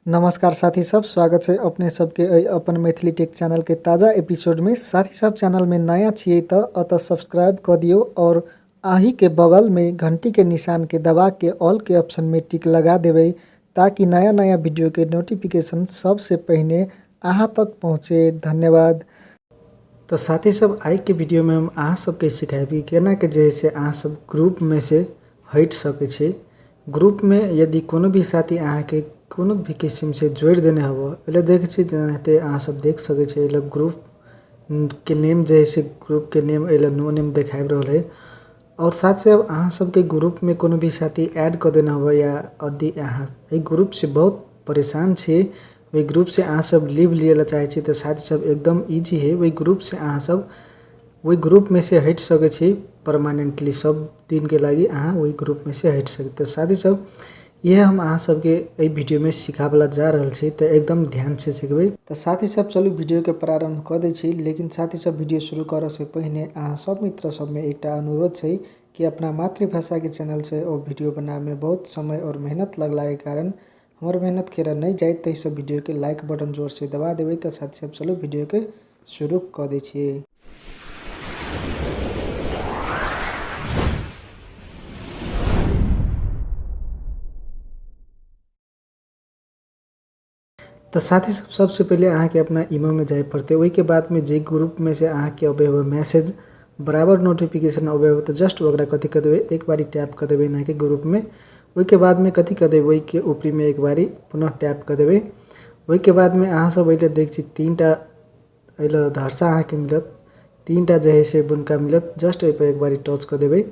नमस्कार साथी सब, स्वागत है अपने सबके अपन मैथिली टेक चैनल के ताज़ा एपिसोड में। साथी सब चैनल में नया छिए तो अत सब्सक्राइब कर दियो और आही के बगल में घंटी के निशान के दबा के ऑल के ऑप्शन में टिक लगा देवे ताकि नया नया वीडियो के नोटिफिकेशन सबसे पहले अहाँ तक पहुँचे। धन्यवाद। तो साथी सब आई के वीडियो में हम अहाँ सबके सिखाबी केना के जैसे अहाँ सब ग्रुप में से हट सके छे। ग्रुप में यदि कोनो भी साथी अहाँ के कोनो भी किस्म से जोड़ देने हबो एले देख छी ते अहाँ सब देख सके छे। एले ग्रुप के नेम जैसे ग्रुप के नेम एले नो नेम देखाब रहल है और साथ से अब अहाँ सब के ग्रुप में कोनो भी साथी ऐड कर देना हबो या यदि अहाँ ए ग्रुप से बहुत परेशान छे, वही ग्रुप से अहाँ सब लीव लिएला चाहे छी तो साथी सब एकदम इजी है। वही ग्रुप से अहाँ सब वही ग्रुप में से हट सके छी परमानेंटली, सब दिन के लगी अहाँ वही ग्रुप में से हट सकते। तो साथी सब यह हम अहाँ सबके ए वीडियो में सिखावला जा रहल छी, तो एकदम ध्यान से सीखबे। तो साथी सब चलू वीडियो के प्रारंभ कर दै छी, लेकिन साथी सब वीडियो शुरू करे से पहले अहाँ सब मित्र सब में एक अनुरोध है कि अपना मातृभाषा के चैनल से और वीडियो बनाने में बहुत समय और मेहनत लगला के कारण हमारे मेहनत खेरा नहीं जाए तो सब वीडियो के लाइक बटन जोर से दबा देवे। तो साथी सब चलो वीडियो के शुरू कर दै छी। तो साथी सब सबसे पहले अहाँ के अपना ईमेल में जाए पड़ते, वही के बाद में जे ग्रुप में से अहाँ के अबे हुए मैसेज बराबर नोटिफिकेशन अबे हो तो जस्ट वगैरह कथी कर देवे एक बारी टैप कर देवे ना के ग्रुप में। वही के बाद में कथी कर देवे वही के ऊपरी में एक बारी पुनः टैप कर देवे। वही के बाद में अहाँ सब अइले देख छी तीनटा अइले धरसा अहाँ के मिलत, तीनटा जे से बुनका मिलत, जस्ट ए पर एक बारी टच कर देवे।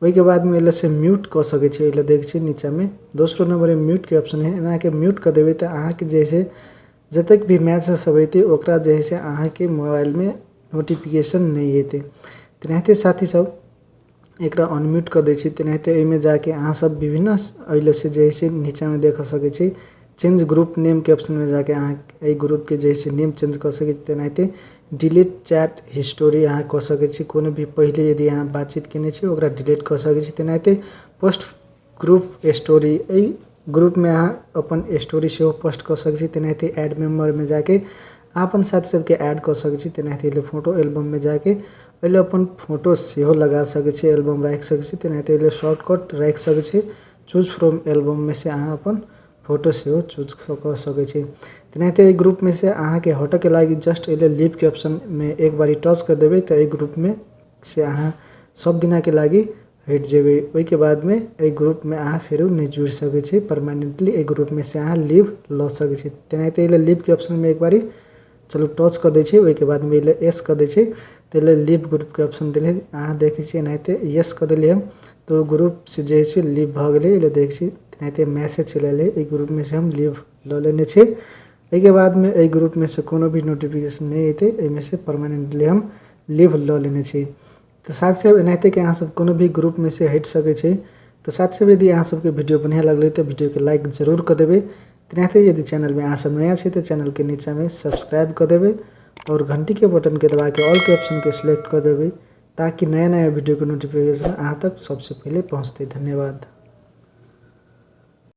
वही के बाद में एले से म्यूट कर सके छी, एले देख छी नीचा में दोसरो नंबर में म्यूट के ऑप्शन है, एना के म्यूट कर देवे तो अहाँ के जैसे जतक भी मैसेज सब होते ओकरा जैसे अहाँ के मोबाइल में नोटिफिकेशन नहीं होते। तेनाहिते साथी सब एकरा अनम्यूट कर दै छी। तेनाहिते एमे जाके अहाँ सब विभिन्न अइले से जैसे नीचा में देख सके छी चेंज ग्रुप नेम के ऑप्शन में जाके अहाँ ए ग्रुप के जैसे नेम चेंज कर सके छी। तेनाहिते डिलीट चैट हिस्टोरी अहाँ कर सके छी, कोनो भी पहले यदि अहाँ बातचीत केने छी ओकरा डिलीट कर सके छी। तेनाहिते पोस्ट ग्रुप स्टोरी ए ग्रुप में अहाँ अपन स्टोरी से पोस्ट कर सके छी। तेनाहिते ऐड मेंबर में जाके अपन साथी सबके ऐड कर सके छी। तेनाहिते फोटो एल्बम में जाके पहले अपन फोटो से लगा सके छी, एल्बम रख सके छी। तेनाहिते शॉर्टकट रख सके छी, चूज फ्रॉम एल्बम में से अहाँ अपन फोटो से चूज कर सके छी। तेनाहिते ग्रुप में से अहाँ के हटे के लगी जस्ट एले लीव के ऑप्शन में एक बारी टच कर देवे तो ए ग्रुप में से अहाँ सब दिना के लगी हट जेबे। वही के बाद में ए ग्रुप में अहाँ फिर नहीं जुड़ सके छी परमानेंटली, ए ग्रुप में से अहाँ लीव ल सके छी। तेनाहिते एले लीव के ऑप्शन में एक बारी चलो टच कर दै छी। वही के बाद में एले एस कर दै छी तो एले लीव ग्रुप के ऑप्शन दिले अहाँ देखे छी। एनाहिते यस कर दिले हम तो ग्रुप से जैसे लीव भ गेले एले देख छी। तेनाहिते मैसेज चलेले ए ग्रुप में से हम लीव ल लेने छी। ए के बाद में ए ग्रुप में से कोनो भी नोटिफिकेशन नहीं आते, एमे से परमानेंटली हम लीव ल लेने छी। तो साथ से एनाहिते के अहाँ सब कोनो भी ग्रुप में से हट सके छी। तो साथ से यदि अहाँ सबके वीडियो बढ़िया लगले तो वीडियो के लाइक जरूर कर देवे। तेनाहिते यदि चैनल में अहाँ सब नया छे तो चैनल के नीचा में सब्सक्राइब कर देवे और घंटी के बटन के दबा के ऑल के ऑप्शन के सिलेक्ट कर देवे ताकि नया नया वीडियो के नोटिफिकेशन अहाँ तक सबसे पहले पहुँचते। धन्यवाद।